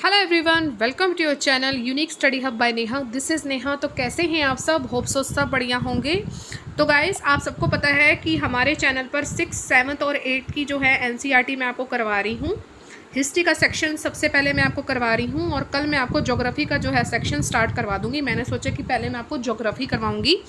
Hello everyone, welcome to your channel unique study hub by Neha. This is Neha. तो कैसे हैं आप सब? होप सो सब बढ़िया होंगे। तो गाइस, आप सबको पता है कि हमारे चैनल पर 6, 7 और 8 की जो है एनसीईआरटी मैं आपको करवा रही हूँ। हिस्ट्री का सेक्शन सबसे पहले मैं आपको करवा रही हूँ और कल मैं आपको ज्योग्राफी का जो है सेक्शन स्टार्ट करवा दूँगी। मैंने सोचा कि पहले मैं आपको ज्योग्राफी करवाऊँगी,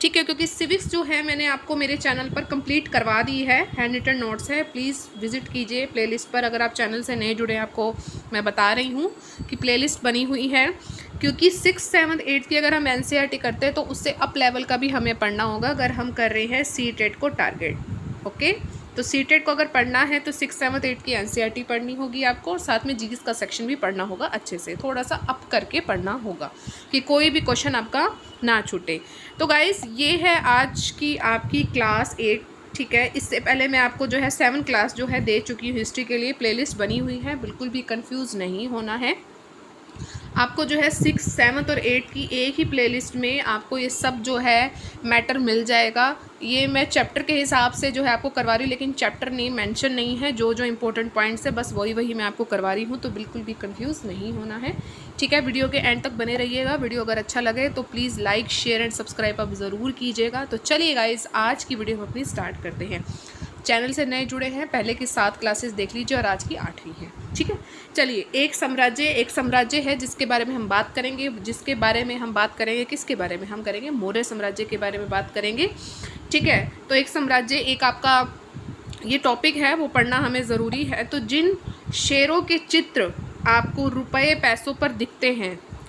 ठीक है, क्योंकि सिविक्स जो है मैंने आपको मेरे चैनल पर कंप्लीट करवा दी है। हैंड रिटन नोट्स है, प्लीज़ विजिट कीजिए प्लेलिस्ट पर। अगर आप चैनल से नए जुड़े हैं, आपको मैं बता रही हूँ कि प्लेलिस्ट बनी हुई है, क्योंकि 6, 7, 8 की अगर हम एनसीईआरटी करते हैं तो उससे अप लेवल का भी हमें पढ़ना होगा अगर हम कर रहे हैं सीटेट को टारगेट। ओके, तो सीटेट को अगर पढ़ना है तो 6, 7, 8 की एनसीईआरटी पढ़नी होगी आपको, और साथ में जीएस का सेक्शन भी पढ़ना होगा। अच्छे से थोड़ा सा अप करके पढ़ना होगा कि कोई भी क्वेश्चन आपका ना छूटे। तो गाइस, ये है आज की आपकी क्लास 8, ठीक है। इससे पहले मैं आपको जो है 7 क्लास जो है दे चुकी हूँ हिस्ट्री के लिए। प्लेलिस्ट बनी हुई है, बिल्कुल भी कंफ्यूज नहीं होना है। आपको जो है 6, 7 और 8 की एक ही प्लेलिस्ट में आपको ये सब जो है मैटर मिल जाएगा। ये मैं चैप्टर के हिसाब से जो है आपको करवा रही हूँ, लेकिन चैप्टर नेम मेंशन नहीं है। जो जो इंपॉर्टेंट पॉइंट्स है बस वही मैं आपको करवा रही हूँ, तो बिल्कुल भी कंफ्यूज नहीं होना है, ठीक है। वीडियो के एंड तक बने रहिएगा। वीडियो अगर अच्छा लगे तो please like, share and subscribe आप ज़रूर कीजिएगा। तो चलिए गाइस, आज की वीडियो हम अपनी स्टार्ट करते हैं। चैनल से नए जुड़े हैं, पहले की 7 क्लासेस देख लीजिए और आज की 8वीं है, ठीक है। चलिए, एक साम्राज्य है जिसके बारे में हम बात करेंगे। किसके बारे में हम करेंगे? मौर्य साम्राज्य के बारे में बात करेंगे, ठीक है। तो एक साम्राज्य, एक आपका ये टॉपिक है, वो पढ़ना हमें ज़रूरी है। तो जिन शेरों के चित्र आपको रुपये पैसों पर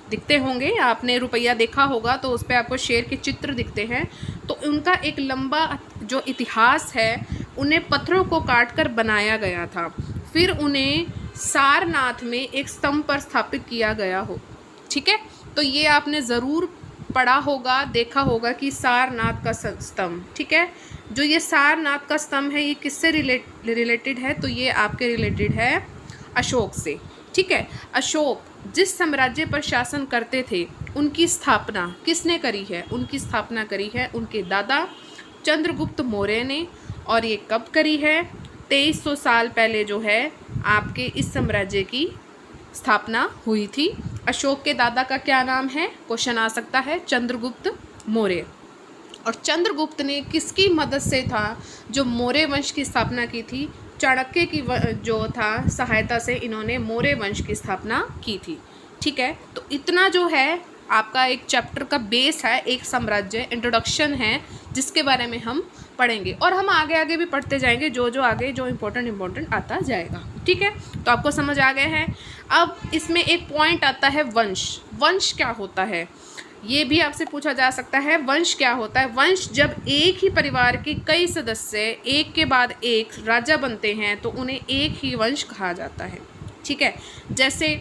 दिखते होंगे, आपने रुपया देखा होगा तो उस पर आपको शेर के चित्र दिखते हैं, तो उनका एक लंबा जो इतिहास है, उन्हें पत्थरों को काटकर बनाया गया था, फिर उन्हें सारनाथ में एक स्तंभ पर स्थापित किया गया हो, ठीक है। तो ये आपने ज़रूर पढ़ा होगा, देखा होगा कि सारनाथ का स्तंभ, ठीक है। जो ये सारनाथ का स्तंभ है, ये किससे रिलेटेड है? तो ये आपके रिलेटेड है अशोक से, ठीक है। अशोक जिस साम्राज्य पर शासन करते थे, उनकी स्थापना किसने करी है? उनकी स्थापना करी है उनके दादा चंद्रगुप्त मौर्य ने। और ये कब करी है? 2300 साल पहले जो है आपके इस साम्राज्य की स्थापना हुई थी। अशोक के दादा का क्या नाम है? क्वेश्चन आ सकता है। चंद्रगुप्त मौर्य। और चंद्रगुप्त ने किसकी मदद से था जो मौर्य वंश की स्थापना की थी? चाणक्य की जो था सहायता से इन्होंने मौर्य वंश की स्थापना की थी, ठीक है। तो इतना जो है आपका एक चैप्टर का बेस है, एक साम्राज्य इंट्रोडक्शन है, जिसके बारे में हम पढ़ेंगे और हम आगे भी पढ़ते जाएंगे, जो आगे जो इम्पोर्टेंट आता जाएगा, ठीक है। तो आपको समझ आ गया है। अब इसमें एक पॉइंट आता है वंश क्या होता है, ये भी आपसे पूछा जा सकता है। वंश क्या होता है? वंश जब एक ही परिवार के कई सदस्य एक के बाद एक राजा बनते हैं तो उन्हें एक ही वंश कहा जाता है, ठीक है। जैसे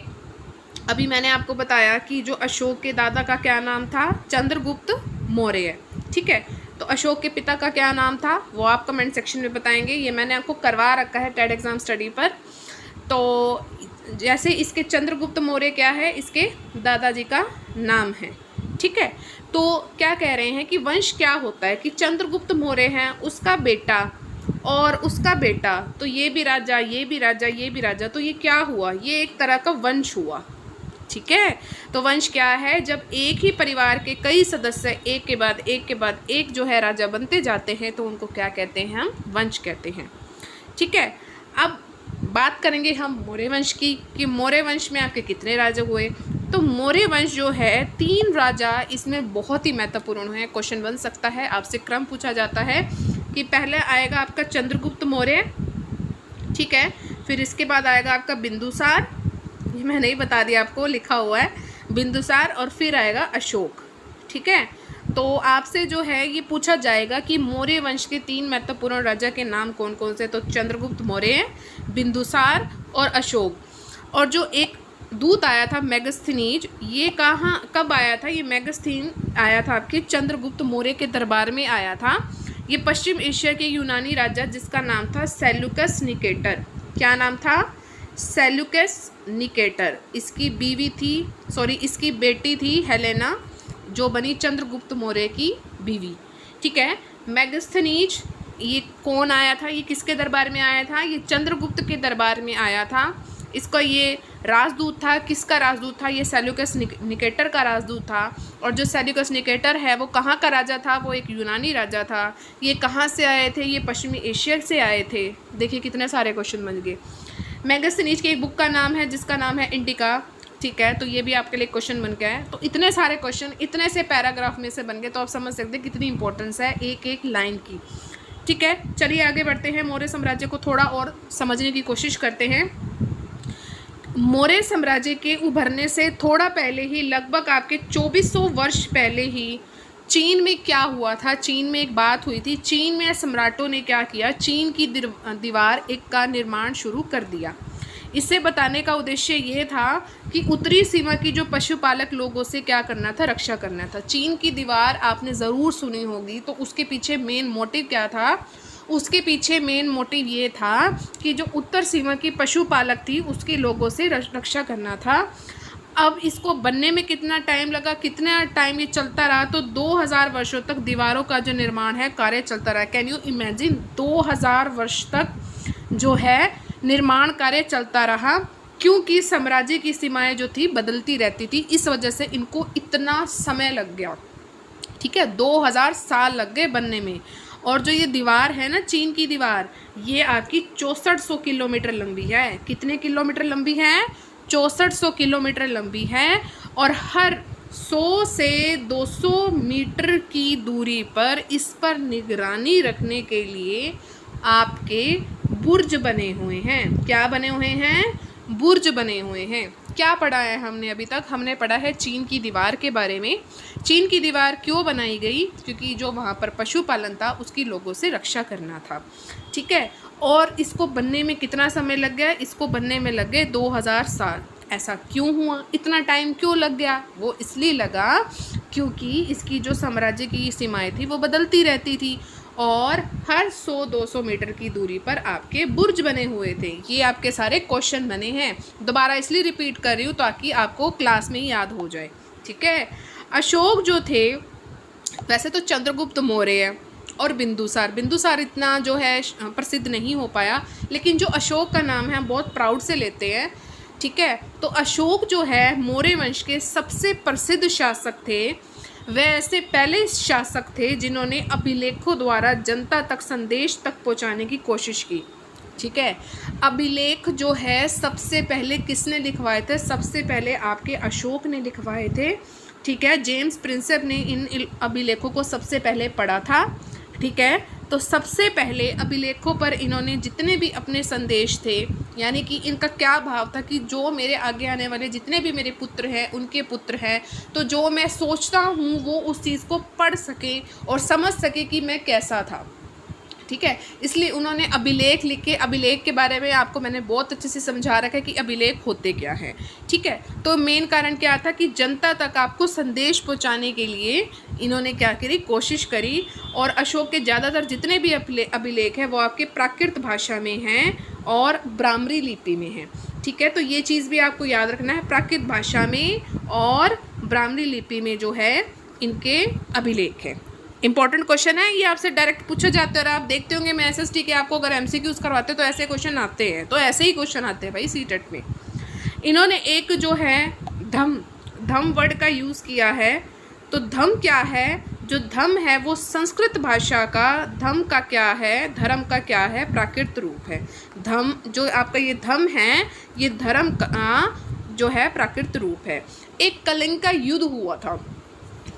अभी मैंने आपको बताया कि जो अशोक के दादा का क्या नाम था? चंद्रगुप्त मौर्य, ठीक है। तो अशोक के पिता का क्या नाम था? वो आप कमेंट सेक्शन में बताएंगे। ये मैंने आपको करवा रखा है टेट एग्ज़ाम स्टडी पर। तो जैसे इसके चंद्रगुप्त मौर्य क्या है? इसके दादाजी का नाम है, ठीक है। तो क्या कह रहे हैं कि वंश क्या होता है कि चंद्रगुप्त मौर्य हैं, उसका बेटा और उसका बेटा, तो ये भी राजा, ये भी राजा, ये भी राजा, तो ये क्या हुआ? ये एक तरह का वंश हुआ, ठीक है। तो वंश क्या है? जब एक ही परिवार के कई सदस्य एक के बाद एक जो है राजा बनते जाते हैं तो उनको क्या कहते हैं? हम वंश कहते हैं, ठीक है। अब बात करेंगे हम मौर्य वंश की कि मौर्य वंश में आपके कितने राजा हुए। तो मौर्य वंश जो है 3 राजा इसमें बहुत ही महत्वपूर्ण है। क्वेश्चन बन सकता है, आपसे क्रम पूछा जाता है कि पहले आएगा आपका चंद्रगुप्त मौर्य, ठीक है। फिर इसके बाद आएगा आपका बिंदुसार, ये मैंने ही बता दिया आपको, लिखा हुआ है बिंदुसार, और फिर आएगा अशोक, ठीक है। तो आपसे जो है ये पूछा जाएगा कि मौर्य वंश के 3 महत्वपूर्ण राजा के नाम कौन कौन से? तो चंद्रगुप्त मौर्य, बिंदुसार और अशोक। और जो एक दूत आया था मेगस्थनीज, ये कब आया था? ये मेगस्थीन आया था आपके चंद्रगुप्त मौर्य के दरबार में आया था। ये पश्चिम एशिया के यूनानी राजा जिसका नाम था सेल्यूकस निकेटर। क्या नाम था? Seleucus Nicator. इसकी इसकी बेटी थी हेलेना, जो बनी चंद्रगुप्त मौर्य की बीवी, ठीक है। मेगस्थनीज ये कौन आया था? ये किसके दरबार में आया था? ये चंद्रगुप्त के दरबार में आया था। इसका ये राजदूत था। किसका राजदूत था? ये सेल्यूकस निकेटर का राजदूत था। और जो सेल्यूकस निकेटर है वो कहाँ का राजा था? वो एक यूनानी राजा था। ये कहाँ से आए थे? ये पश्चिमी एशिया से आए थे। देखिए कितने सारे क्वेश्चन बन गए। मैगस्थनीज की एक बुक का नाम है जिसका नाम है इंडिका। ठीक है, तो ये भी आपके लिए क्वेश्चन बन गया है। तो इतने सारे क्वेश्चन इतने से पैराग्राफ में से बन गए, तो आप समझ सकते हैं कितनी इंपॉर्टेंस है एक एक लाइन की। ठीक है, चलिए आगे बढ़ते हैं। मौर्य साम्राज्य को थोड़ा और समझने की कोशिश करते हैं। मौर्य साम्राज्य के उभरने से थोड़ा पहले ही, लगभग आपके 2400 वर्ष पहले ही चीन में क्या हुआ था? चीन में एक बात हुई थी। चीन में सम्राटों ने क्या किया? चीन की दीवार एक का निर्माण शुरू कर दिया। इसे बताने का उद्देश्य ये था कि उत्तरी सीमा की जो पशुपालक लोगों से क्या करना था? रक्षा करना था। चीन की दीवार आपने ज़रूर सुनी होगी, तो उसके पीछे मेन मोटिव क्या था? उसके पीछे मेन मोटिव ये था कि जो उत्तर सीमा की पशुपालक थी उसके लोगों से रक्षा करना था। अब इसको बनने में कितना टाइम लगा? कितना टाइम ये चलता रहा? तो 2000 वर्षों तक दीवारों का जो निर्माण है कार्य चलता रहा। Can you imagine? 2000 वर्ष तक जो है निर्माण कार्य चलता रहा, क्योंकि साम्राज्य की सीमाएं जो थी बदलती रहती थी। इस वजह से इनको इतना समय लग गया। ठीक है, 2000 साल लग गए बनने में। और जो ये दीवार है ना, चीन की दीवार, ये आपकी 6400 किलोमीटर लंबी है। कितने किलोमीटर लंबी है? 6400 किलोमीटर लंबी है। और हर 100 से 200 मीटर की दूरी पर इस पर निगरानी रखने के लिए आपके बुर्ज बने हुए हैं। क्या बने हुए हैं? बुर्ज बने हुए हैं। क्या पढ़ा है हमने अभी तक? हमने पढ़ा है चीन की दीवार के बारे में। चीन की दीवार क्यों बनाई गई? क्योंकि जो वहाँ पर पशुपालन था उसकी लोगों से रक्षा करना था। ठीक है, और इसको बनने में कितना समय लग गया? इसको बनने में लग गए 2000 साल। ऐसा क्यों हुआ? इतना टाइम क्यों लग गया? वो इसलिए लगा क्योंकि इसकी जो साम्राज्य की सीमाएं थी वो बदलती रहती थी, और हर 100-200 मीटर की दूरी पर आपके बुर्ज बने हुए थे। ये आपके सारे क्वेश्चन बने हैं। दोबारा इसलिए रिपीट कर रही हूँ ताकि आपको क्लास में ही याद हो जाए। ठीक है, अशोक जो थे, वैसे तो चंद्रगुप्त मौर्य है और बिंदुसार इतना जो है प्रसिद्ध नहीं हो पाया, लेकिन जो अशोक का नाम है बहुत प्राउड से लेते हैं। ठीक है, तो अशोक जो है मौर्य वंश के सबसे प्रसिद्ध शासक थे। वे ऐसे पहले शासक थे जिन्होंने अभिलेखों द्वारा जनता तक संदेश तक पहुंचाने की कोशिश की। ठीक है, अभिलेख जो है सबसे पहले किसने लिखवाए थे? सबसे पहले आपके अशोक ने लिखवाए थे। ठीक है, जेम्स प्रिंसेप ने इन अभिलेखों को सबसे पहले पढ़ा था। ठीक है, तो सबसे पहले अभिलेखों पर इन्होंने जितने भी अपने संदेश थे, यानी कि इनका क्या भाव था कि जो मेरे आगे आने वाले जितने भी मेरे पुत्र हैं उनके पुत्र हैं, तो जो मैं सोचता हूँ वो उस चीज़ को पढ़ सके और समझ सके कि मैं कैसा था। ठीक है, इसलिए उन्होंने अभिलेख लिखे। अभिलेख के बारे में आपको मैंने बहुत अच्छे से समझा रखा है कि अभिलेख होते क्या हैं। ठीक है, तो मेन कारण क्या था कि जनता तक आपको संदेश पहुंचाने के लिए इन्होंने क्या करी? कोशिश करी। और अशोक के ज़्यादातर जितने भी अभिलेख हैं वो आपके प्राकृत भाषा में हैं और ब्राह्मणी लिपि में हैं। ठीक है, तो ये चीज़ भी आपको याद रखना है, प्राकृत भाषा में और ब्राह्मणी लिपि में जो है इनके अभिलेख हैं। इंपॉर्टेंट क्वेश्चन है ये, आपसे डायरेक्ट पूछे जाते हैं। और आप देखते होंगे मैं SST के आपको अगर MCQs करवाते तो ऐसे क्वेश्चन आते हैं, तो ऐसे ही क्वेश्चन आते हैं भाई CTET में। इन्होंने एक जो है धम वर्ड का यूज़ किया है। तो धम क्या है? जो धम है वो संस्कृत भाषा का धम का क्या है? धर्म का क्या है? प्राकृत रूप है। धम जो आपका ये धम है ये धर्म का जो है प्राकृत रूप है। एक कलिंग का युद्ध हुआ था।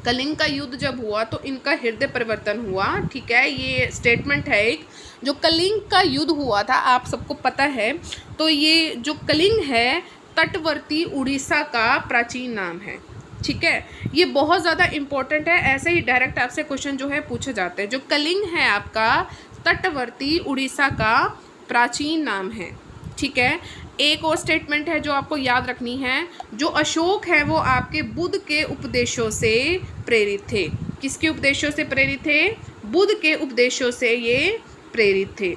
कलिंग का युद्ध जब हुआ तो इनका हृदय परिवर्तन हुआ। ठीक है, ये स्टेटमेंट है एक। जो कलिंग का युद्ध हुआ था आप सबको पता है, तो ये जो कलिंग है तटवर्ती उड़ीसा का प्राचीन नाम है। ठीक है, ये बहुत ज़्यादा इम्पोर्टेंट है। ऐसे ही डायरेक्ट आपसे क्वेश्चन जो है पूछे जाते हैं। जो कलिंग है आपका तटवर्ती उड़ीसा का प्राचीन नाम है। ठीक है, एक और स्टेटमेंट है जो आपको याद रखनी है। जो अशोक है वो आपके बुद्ध के उपदेशों से प्रेरित थे। किसके उपदेशों से प्रेरित थे? बुद्ध के उपदेशों से ये प्रेरित थे।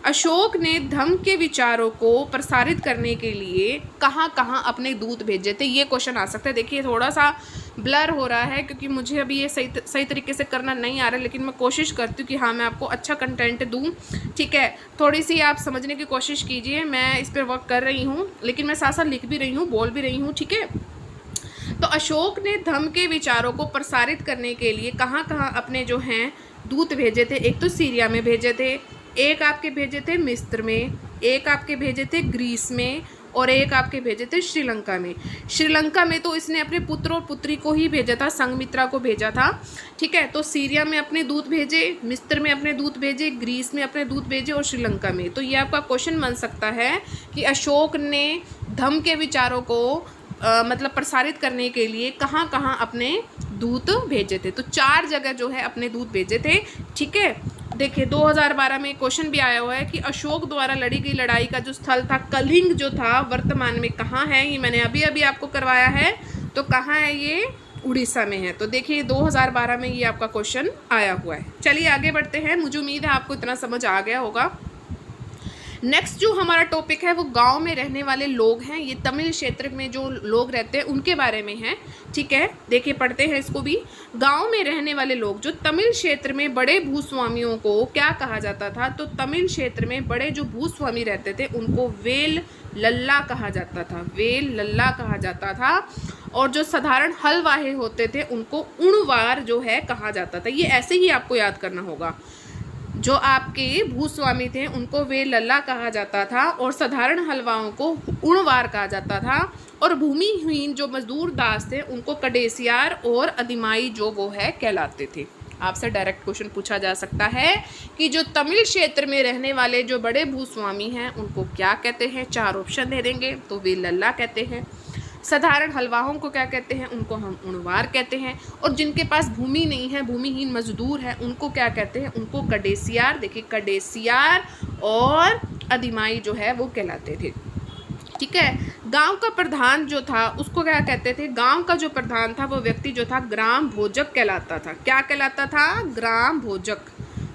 अशोक ने धम्म के विचारों को प्रसारित करने के लिए कहाँ कहाँ अपने दूत भेजे थे, ये क्वेश्चन आ सकता है। देखिए थोड़ा सा ब्लर हो रहा है क्योंकि मुझे अभी ये सही तरीके से करना नहीं आ रहा है, लेकिन मैं कोशिश करती हूँ कि हाँ मैं आपको अच्छा कंटेंट दूँ। ठीक है, थोड़ी सी आप समझने की कोशिश कीजिए, मैं इस पर वर्क कर रही हूँ, लेकिन मैं साथ साथ लिख भी रही हूँ, बोल भी रही हूँ। ठीक है, तो अशोक ने धम्म के विचारों को प्रसारित करने के लिए कहाँ कहाँ अपने जो हैं दूत भेजे थे। एक तो सीरिया में भेजे थे, एक आपके भेजे थे मिस्र में, एक आपके भेजे थे ग्रीस में, और एक आपके भेजे थे श्रीलंका में। श्रीलंका में तो इसने अपने पुत्र और पुत्री को ही भेजा था, संघमित्रा को भेजा था। ठीक है, तो सीरिया में अपने दूत भेजे, मिस्र में अपने दूत भेजे, ग्रीस में अपने दूत भेजे और श्रीलंका में। तो ये आपका क्वेश्चन बन सकता है कि अशोक ने धम्म के विचारों को मतलब प्रसारित करने के लिए कहाँ कहाँ अपने दूत भेजे थे। तो 4 जगह जो है अपने दूत भेजे थे। ठीक है, देखिए 2012 में क्वेश्चन भी आया हुआ है कि अशोक द्वारा लड़ी गई लड़ाई का जो स्थल था कलिंग जो था वर्तमान में कहाँ है। ये मैंने अभी अभी आपको करवाया है, तो कहाँ है ये, उड़ीसा में है। तो देखिए 2012 में ये आपका क्वेश्चन आया हुआ है। चलिए आगे बढ़ते हैं, मुझे उम्मीद है आपको इतना समझ आ गया होगा। नेक्स्ट जो हमारा टॉपिक है वो गांव में रहने वाले लोग हैं। ये तमिल क्षेत्र में जो लोग रहते हैं उनके बारे में है। ठीक है, देखिए पढ़ते हैं इसको भी। गांव में रहने वाले लोग, जो तमिल क्षेत्र में बड़े भूस्वामियों को क्या कहा जाता था, तो तमिल क्षेत्र में बड़े जो भूस्वामी रहते थे उनको वेल लल्ला कहा जाता था, वेल लल्ला कहा जाता था। और जो साधारण हल वाहे होते थे उनको उणवार जो है कहा जाता था। ये ऐसे ही आपको याद करना होगा, जो आपके भूस्वामी थे उनको वे लल्ला कहा जाता था और साधारण हलवाओं को उणवार कहा जाता था, और भूमिहीन जो मजदूर दास थे उनको कडेसियार और अधिमाई जो वो है कहलाते थे। आपसे डायरेक्ट क्वेश्चन पूछा जा सकता है कि जो तमिल क्षेत्र में रहने वाले जो बड़े भूस्वामी हैं उनको क्या कहते हैं। 4 ऑप्शन दे देंगे, तो वे लल्ला कहते हैं। साधारण हलवाओं को क्या कहते हैं, उनको हम उणवार कहते हैं। और जिनके पास भूमि नहीं है, भूमिहीन मजदूर है, उनको क्या कहते हैं, उनको कडेसियार, देखिए कडेसियार और अधिमाई जो है वो कहलाते थे। ठीक है, गांव का प्रधान जो था उसको क्या कहते थे, गांव का जो प्रधान था वो व्यक्ति जो था ग्राम भोजक कहलाता था। क्या कहलाता था, ग्राम भोजक।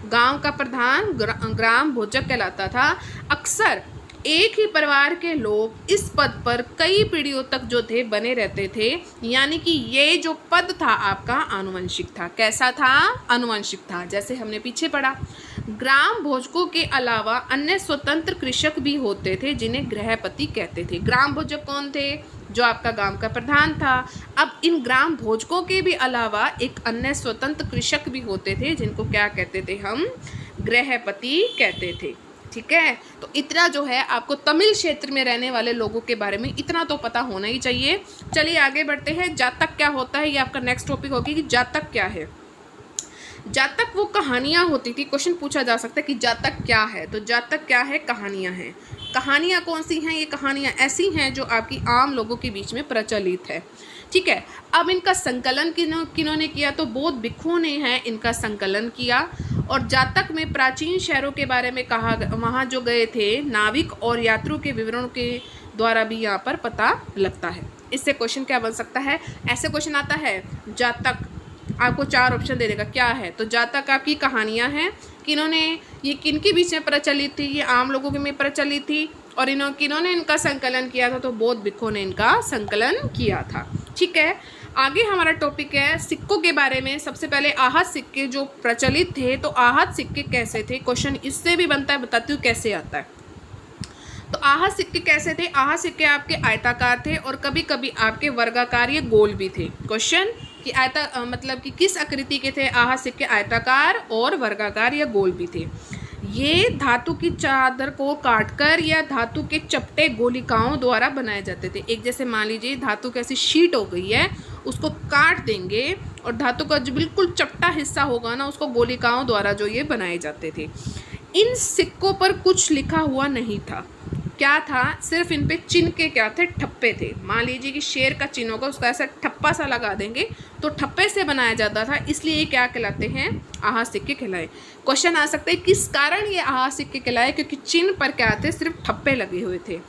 गांव का प्रधान ग्राम भोजक कहलाता था। अक्सर एक ही परिवार के लोग इस पद पर कई पीढ़ियों तक जो थे बने रहते थे, यानी कि ये जो पद था आपका आनुवंशिक था। कैसा था, आनुवंशिक था। जैसे हमने पीछे पढ़ा, ग्राम भोजकों के अलावा अन्य स्वतंत्र कृषक भी होते थे जिन्हें गृहपति कहते थे। ग्राम भोजक कौन थे, जो आपका गांव का प्रधान था। अब इन ग्राम भोजकों के भी अलावा एक अन्य स्वतंत्र कृषक भी होते थे जिनको क्या कहते थे, हम गृहपति कहते थे। ठीक है, तो इतना जो है आपको तमिल क्षेत्र में रहने वाले लोगों के बारे में इतना तो पता होना ही चाहिए। चलिए आगे बढ़ते हैं। जातक क्या होता है, ये आपका नेक्स्ट टॉपिक होगी कि जातक क्या है। जातक वो कहानियाँ होती थी, क्वेश्चन पूछा जा सकता है कि जातक क्या है, तो जातक क्या है, कहानियाँ हैं। कहानियाँ कौन सी हैं, ये कहानियाँ ऐसी हैं जो आपकी आम लोगों के बीच में प्रचलित है। ठीक है, अब इनका संकलन किन्होंने किया, तो बौद्ध भिक्षुओं ने है इनका संकलन किया। और जातक में प्राचीन शहरों के बारे में कहा, वहाँ जो गए थे नाविक और यात्रियों के विवरणों के द्वारा भी यहाँ पर पता लगता है। इससे क्वेश्चन क्या बन सकता है, ऐसे क्वेश्चन आता है जातक, आपको 4 ऑप्शन दे देगा क्या है, तो जातक आपकी कहानियाँ हैं। किन्होंने, ये किनके बीच में प्रचलित थी, ये आम लोगों के में प्रचलित थी। और किन्होंने इनका संकलन किया था, तो बौद्ध भिक्षुओं ने इनका संकलन किया था। ठीक है, आगे हमारा टॉपिक है सिक्कों के बारे में। सबसे पहले आहत सिक्के जो प्रचलित थे, तो आहत सिक्के कैसे थे, क्वेश्चन इससे भी बनता है, बताती हूँ कैसे आता है। तो आहत सिक्के कैसे थे, आहत सिक्के आपके आयताकार थे और कभी कभी आपके वर्गाकार या गोल भी थे। क्वेश्चन कि मतलब कि किस आकृति के थे आहत सिक्के, आयताकार और वर्गाकार या गोल भी थे। ये धातु की चादर को काटकर या धातु के चपटे गोलिकाओं द्वारा बनाए जाते थे। एक जैसे मान लीजिए धातु की ऐसी शीट हो गई है, उसको काट देंगे और धातु का जो बिल्कुल चपटा हिस्सा होगा ना, उसको गोलिकाओं द्वारा जो ये बनाए जाते थे। इन सिक्कों पर कुछ लिखा हुआ नहीं था। क्या था, सिर्फ इन पे चिन्ह के क्या थे, ठप्पे थे। मान लीजिए कि शेर का चिन्ह होगा, उसका ऐसा ठप्पा सा लगा देंगे, तो ठप्पे से बनाया जाता था, इसलिए ये क्या कहलाते हैं, आहत सिक्के कहलाए। क्वेश्चन आ सकते हैं किस कारण ये आहत सिक्के कहलाए, क्योंकि चिन्ह पर क्या थे, सिर्फ ठप्पे लगे हुए थे।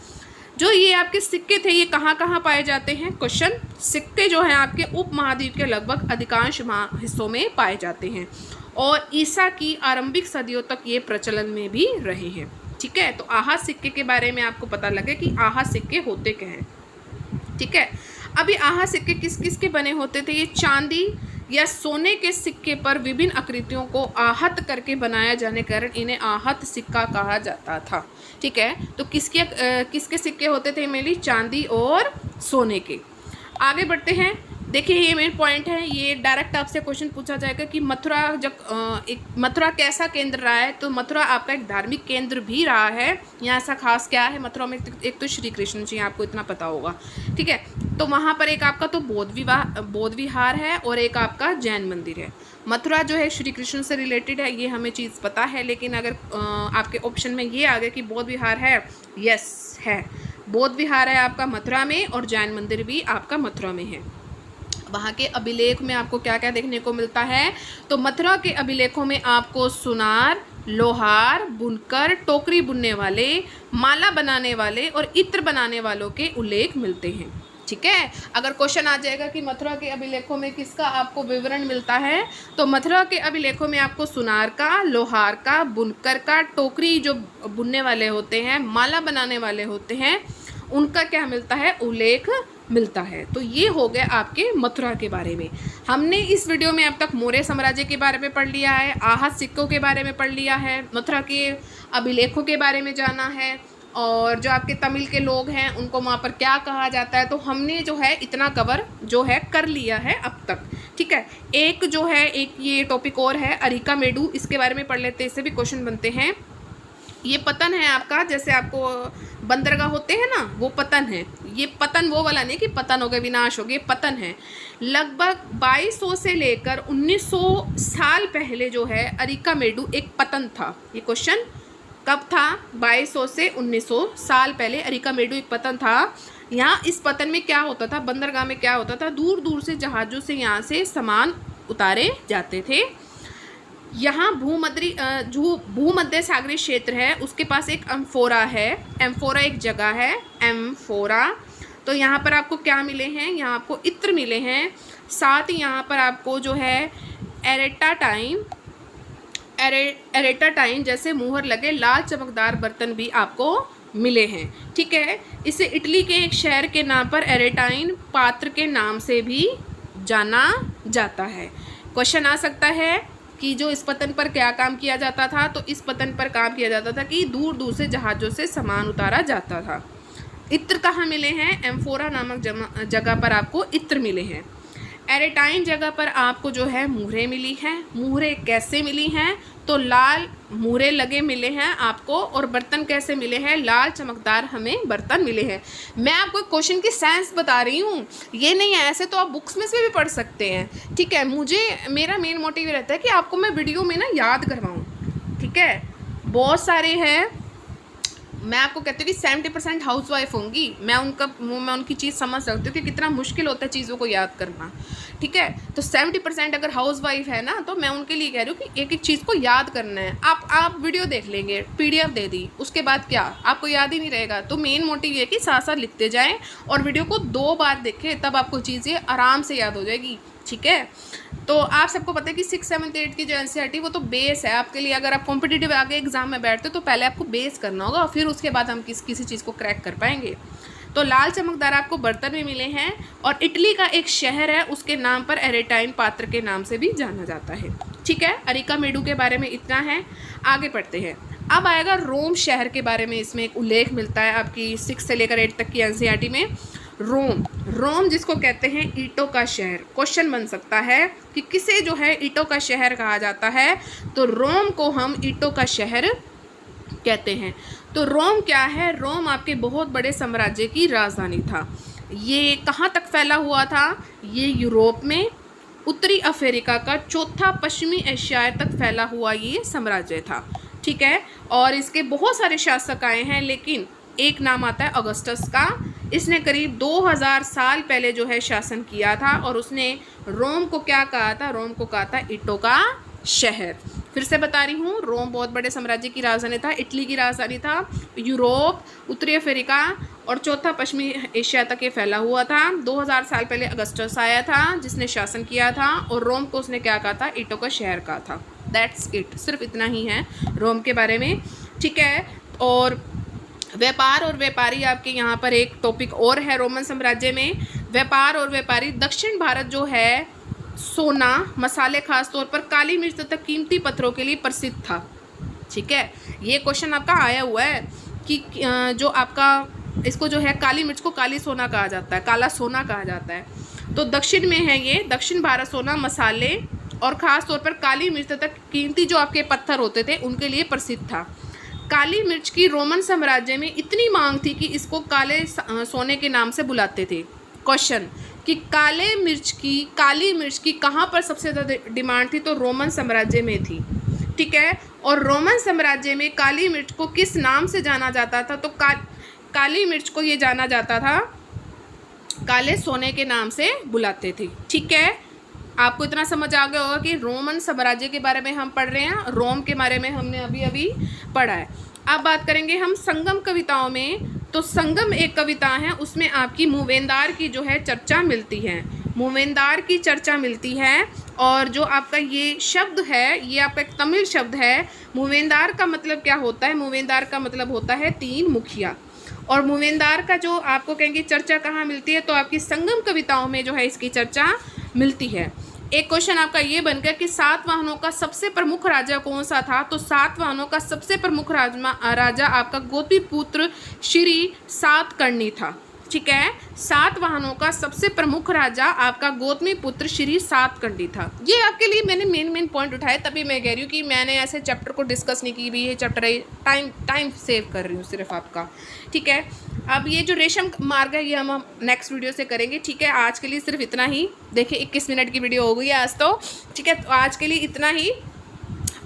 जो ये आपके सिक्के थे ये कहाँ कहाँ पाए जाते हैं, क्वेश्चन सिक्के जो हैं आपके उपमहाद्वीप के लगभग अधिकांश हिस्सों में पाए जाते हैं और ईसा की आरंभिक सदियों तक ये प्रचलन में भी रहे हैं। ठीक है, तो आहत सिक्के के बारे में आपको पता लगे कि आहत सिक्के होते क्या हैं। ठीक है, अभी आहत सिक्के किस किस के बने होते थे? ये चांदी या सोने के सिक्के पर विभिन्न आकृतियों को आहत करके बनाया जाने के कारण इन्हें आहत सिक्का कहा जाता था। ठीक है, तो किसके सिक्के होते थे? मेनली चांदी और सोने के। आगे बढ़ते हैं। देखिए ये मेन पॉइंट है, ये डायरेक्ट आपसे क्वेश्चन पूछा जाएगा कि मथुरा मथुरा कैसा केंद्र रहा है? तो मथुरा आपका एक धार्मिक केंद्र भी रहा है। यहाँ ऐसा खास क्या है मथुरा में? एक तो श्री कृष्ण जी, आपको इतना पता होगा। ठीक है, तो वहाँ पर एक आपका तो बौद्ध विहार है और एक आपका जैन मंदिर है। मथुरा जो है श्री कृष्ण से रिलेटेड है, ये हमें चीज़ पता है, लेकिन अगर आपके ऑप्शन में ये आ गया कि बौद्ध विहार है, यस है, बौद्ध विहार है आपका मथुरा में और जैन मंदिर भी आपका मथुरा में है। वहाँ के अभिलेख में आपको क्या क्या देखने को मिलता है? तो मथुरा के अभिलेखों में आपको सुनार, लोहार, बुनकर, टोकरी बुनने वाले, माला बनाने वाले और इत्र बनाने वालों के उल्लेख मिलते हैं। ठीक है, अगर क्वेश्चन आ जाएगा कि मथुरा के अभिलेखों में किसका आपको विवरण मिलता है, तो मथुरा के अभिलेखों में आपको सुनार का, लोहार का, बुनकर का, टोकरी जो बुनने वाले होते हैं, माला बनाने वाले होते हैं, उनका क्या मिलता है? उल्लेख मिलता है। तो ये हो गया आपके मथुरा के बारे में। हमने इस वीडियो में अब तक मौर्य साम्राज्य के बारे में पढ़ लिया है, आहत सिक्कों के बारे में पढ़ लिया है, मथुरा के अभिलेखों के बारे में जाना है, और जो आपके तमिल के लोग हैं उनको वहाँ पर क्या कहा जाता है। तो हमने जो है इतना कवर जो है कर लिया है अब तक। ठीक है, एक जो है एक ये टॉपिक और है अरिकामेडु, इसके बारे में पढ़ लेते हैं, इससे भी क्वेश्चन बनते हैं। ये पतन है आपका, जैसे आपको बंदरगाह होते हैं ना, वो पतन है। ये पतन वो वाला नहीं कि पतन हो गए, विनाश हो गए, पतन है। लगभग 2200 से लेकर 1900 साल पहले जो है अरिकामेडु एक पतन था। ये क्वेश्चन कब था? 2200 से 1900 साल पहले अरिकामेडु एक पतन था। यहाँ इस पतन में क्या होता था? बंदरगाह में क्या होता था? दूर दूर से जहाज़ों से यहाँ से सामान उतारे जाते थे। यहाँ भूमध्य सागरीय क्षेत्र है, उसके पास एक एम्फोरा है। एम्फोरा एक जगह है, एम्फोरा। तो यहाँ पर आपको क्या मिले हैं? यहाँ आपको इत्र मिले हैं, साथ ही यहाँ पर आपको जो है एरेटाटाइन जैसे मुहर लगे लाल चमकदार बर्तन भी आपको मिले हैं। ठीक है, इसे इटली के एक शहर के नाम पर एरेटाइन पात्र के नाम से भी जाना जाता है। क्वेश्चन आ सकता है कि जो इस पतन पर क्या काम किया जाता था? तो इस पतन पर काम किया जाता था कि दूर दूर से जहाज़ों से सामान उतारा जाता था। इत्र कहाँ मिले हैं? एम्फोरा नामक जगह पर आपको इत्र मिले हैं। एरेटाइन जगह पर आपको जो है मुहरें मिली हैं। मुहरें कैसे मिली हैं? तो लाल मुहरें लगे मिले हैं आपको, और बर्तन कैसे मिले हैं? लाल चमकदार हमें बर्तन मिले हैं। मैं आपको क्वेश्चन की सेंस बता रही हूँ, ये नहीं है ऐसे तो आप बुक्स में से भी पढ़ सकते हैं। ठीक है, मेरा मेन मोटिव रहता है कि आपको मैं वीडियो में ना याद करवाऊँ। ठीक है, बहुत सारे हैं, मैं आपको कहती हूँ कि 70% हाउस वाइफ होंगी, मैं उनकी चीज़ समझ सकती हूँ कि कितना मुश्किल होता है चीज़ों को याद करना। ठीक है, तो 70% अगर हाउस वाइफ है ना, तो मैं उनके लिए कह रही हूँ कि एक एक चीज़ को याद करना है। आप वीडियो देख लेंगे, PDF दे दी, उसके बाद क्या आपको याद ही नहीं रहेगा। तो मेन मोटिव ये कि साथ साथ लिखते जाएं और वीडियो को 2 बार देखें, तब आपको चीज़ें आराम से याद हो जाएगी। ठीक है, तो आप सबको पता है कि 6, 7, 8 की जो NCERT वो तो बेस है आपके लिए। अगर आप कॉम्पिटिटिव आगे एग्जाम में बैठते हो तो पहले आपको बेस करना होगा, और फिर उसके बाद हम किसी चीज़ को क्रैक कर पाएंगे। तो लाल चमकदार आपको बर्तन भी मिले हैं, और इटली का एक शहर है उसके नाम पर एरेटाइन पात्र के नाम से भी जाना जाता है। ठीक है, अरिकामेडु के बारे में इतना है। आगे पढ़ते हैं। अब आएगा रोम शहर के बारे में, इसमें एक उल्लेख मिलता है आपकी 6 से लेकर 8 तक की NCERT में। रोम जिसको कहते हैं ईंटों का शहर। क्वेश्चन बन सकता है कि किसे जो है ईंटों का शहर कहा जाता है? तो रोम को हम ईंटों का शहर कहते हैं। तो रोम क्या है? रोम आपके बहुत बड़े साम्राज्य की राजधानी था। ये कहाँ तक फैला हुआ था? ये यूरोप में उत्तरी अफ्रीका का चौथा पश्चिमी एशिया तक फैला हुआ ये साम्राज्य था। ठीक है, और इसके बहुत सारे शासक आए हैं, लेकिन एक नाम आता है अगस्टस का। इसने करीब 2000 साल पहले जो है शासन किया था, और उसने रोम को क्या कहा था? रोम को कहा था ईंटों का शहर। फिर से बता रही हूँ, रोम बहुत बड़े साम्राज्य की राजधानी था, इटली की राजधानी था, यूरोप, उत्तरी अफ्रीका और चौथा पश्चिमी एशिया तक ये फैला हुआ था। 2000 साल पहले अगस्टस आया था जिसने शासन किया था, और रोम को उसने क्या कहा था? ईंटों का शहर कहा था। दैट्स इट, सिर्फ इतना ही है रोम के बारे में। ठीक है, और व्यापार और व्यापारी आपके यहाँ पर एक टॉपिक और है रोमन साम्राज्य में। व्यापार और व्यापारी, दक्षिण भारत जो है सोना, मसाले, खास तौर पर काली मिर्च तथा कीमती पत्थरों के लिए प्रसिद्ध था। ठीक है, ये क्वेश्चन आपका आया हुआ है कि जो आपका इसको जो है काली मिर्च को काली सोना कहा जाता है, काला सोना कहा जाता है। तो दक्षिण में है ये, दक्षिण भारत सोना, मसाले और ख़ास तौर पर काली मिर्च तथा कीमती जो आपके पत्थर होते थे उनके लिए प्रसिद्ध था। काली मिर्च की रोमन साम्राज्य में इतनी मांग थी कि इसको काले सोने के नाम से बुलाते थे। क्वेश्चन कि काली मिर्च की कहाँ पर सबसे ज़्यादा डिमांड थी? तो रोमन साम्राज्य में थी। ठीक है, और रोमन साम्राज्य में काली मिर्च को किस नाम से जाना जाता था? तो काली मिर्च को ये जाना जाता था, काले सोने के नाम से बुलाते थे। ठीक है, आपको इतना समझ आ गया होगा कि रोमन साम्राज्य के बारे में हम पढ़ रहे हैं, रोम के बारे में हमने अभी पढ़ा है। अब बात करेंगे हम संगम कविताओं में। तो संगम एक कविता है, उसमें आपकी मूवेंदार की जो है चर्चा मिलती है, मूवेंदार की चर्चा मिलती है। और जो आपका ये शब्द है, ये आपका एक तमिल शब्द है। मूवेंदार का मतलब क्या होता है? मूवेंदार का मतलब होता है तीन मुखिया। और मूवेंदार का जो आपको कहेंगे चर्चा कहाँ मिलती है? तो आपकी संगम कविताओं में जो है इसकी चर्चा मिलती है। एक क्वेश्चन आपका ये बनकर कि सातवाहनों का सबसे प्रमुख राजा कौन सा था? तो सातवाहनों का सबसे प्रमुख राजा आपका गौतमीपुत्र श्री सातकर्णी था। ठीक है, सातवाहनों का सबसे प्रमुख राजा आपका गौतमीपुत्र श्री सातकर्णी था। ये आपके लिए मैंने मेन पॉइंट उठाए, तभी मैं कह रही हूँ कि मैंने ऐसे चैप्टर को डिस्कस नहीं की भी, ये चैप्टर टाइम सेव कर रही हूँ सिर्फ आपका। ठीक है, अब ये जो रेशम मार्ग है ये हम नेक्स्ट वीडियो से करेंगे। ठीक है, आज के लिए सिर्फ इतना ही। देखिए 21 मिनट की वीडियो हो गई है आज तो। ठीक है, तो आज के लिए इतना ही।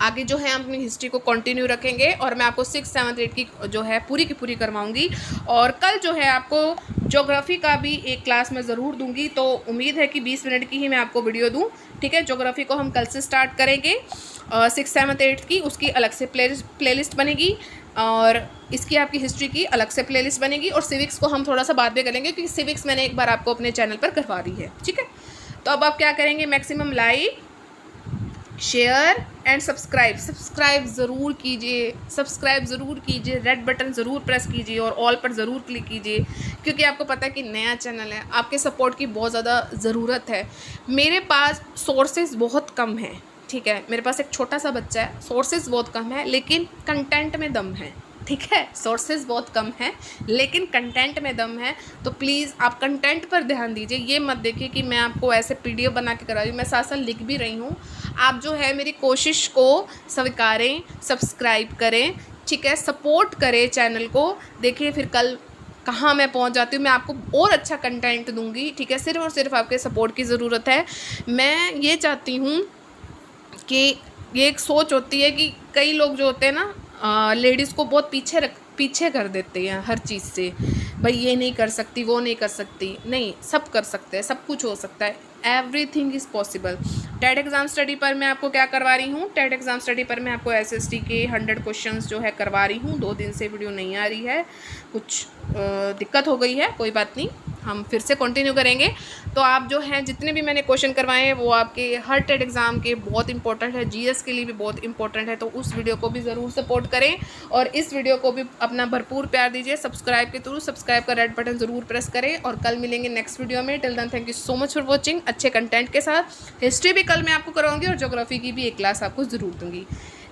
आगे जो है हम अपनी हिस्ट्री को कंटिन्यू रखेंगे और मैं आपको 6, 7, 8 की जो है पूरी की पूरी करवाऊंगी। और कल जो है आपको ज्योग्राफी का भी एक क्लास मैं ज़रूर दूंगी, तो उम्मीद है कि 20 मिनट की ही मैं आपको वीडियो दूं। ठीक है, ज्योग्राफी को हम कल से स्टार्ट करेंगे। 6, 7, 8 की उसकी अलग से प्लेलिस्ट बनेगी और इसकी आपकी हिस्ट्री की अलग से प्लेलिस्ट बनेगी। और सिविक्स को हम थोड़ा सा बाद में करेंगे क्योंकि सिविक्स मैंने एक बार आपको अपने चैनल पर करवा दी है। ठीक है, तो अब आप क्या करेंगे? Maximum like, share and subscribe ज़रूर कीजिए, रेड बटन ज़रूर प्रेस कीजिए और ऑल पर ज़रूर क्लिक कीजिए, क्योंकि आपको पता है कि नया चैनल है, आपके सपोर्ट की बहुत ज़्यादा ज़रूरत है। मेरे पास सोर्सेज बहुत कम हैं। ठीक है, मेरे पास एक छोटा सा बच्चा है, सोर्सेज बहुत कम है लेकिन कंटेंट में दम है। ठीक है, सोर्सेज बहुत कम है लेकिन कंटेंट में दम है। तो प्लीज़ आप कंटेंट पर ध्यान दीजिए। ये मत देखिए कि मैं आपको ऐसे पीडीएफ बना के करा रही हूँ, मैं साथ साथ लिख भी रही हूँ। आप जो है मेरी कोशिश को स्वीकारें, सब्सक्राइब करें। ठीक है, सपोर्ट करें चैनल को। देखिए फिर कल कहाँ मैं पहुँच जाती हूँ, मैं आपको और अच्छा कंटेंट दूँगी। ठीक है, सिर्फ और सिर्फ आपके सपोर्ट की ज़रूरत है। मैं ये चाहती हूँ कि ये एक सोच होती है कि कई लोग जो होते हैं ना, लेडीज़ को बहुत पीछे कर देते हैं हर चीज़ से। भाई ये नहीं कर सकती, वो नहीं कर सकती। नहीं, सब कर सकते हैं, सब कुछ हो सकता है। Everything is possible. TET exam study पर मैं आपको क्या करवा रही हूँ? टेट एग्ज़ाम स्टडी पर मैं आपको एसएसटी के 100 क्वेश्चंस जो है करवा रही हूँ। 2 दिन से वीडियो नहीं आ रही है, कुछ दिक्कत हो गई है, कोई बात नहीं, हम फिर से कंटिन्यू करेंगे। तो आप जो हैं जितने भी मैंने क्वेश्चन करवाए हैं वो आपके हर टेट एग्ज़ाम के बहुत इंपॉर्टेंट है, जीएस के लिए भी बहुत इंपॉर्टेंट है। तो उस वीडियो को भी ज़रूर सपोर्ट करें और इस वीडियो को भी अपना भरपूर प्यार दीजिए। सब्सक्राइब के थ्रू सब्सक्राइब का रेड बटन ज़रूर प्रेस करें और कल मिलेंगे नेक्स्ट वीडियो में। Till then thank you so much for watching. अच्छे कंटेंट के साथ हिस्ट्री भी कल मैं आपको करवाऊंगी और ज्योग्राफी की भी एक क्लास आपको ज़रूर दूंगी।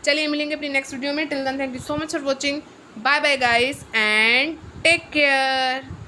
चलिए मिलेंगे अपनी नेक्स्ट वीडियो में। Till then thank you so much for watching. Bye bye guys and take care.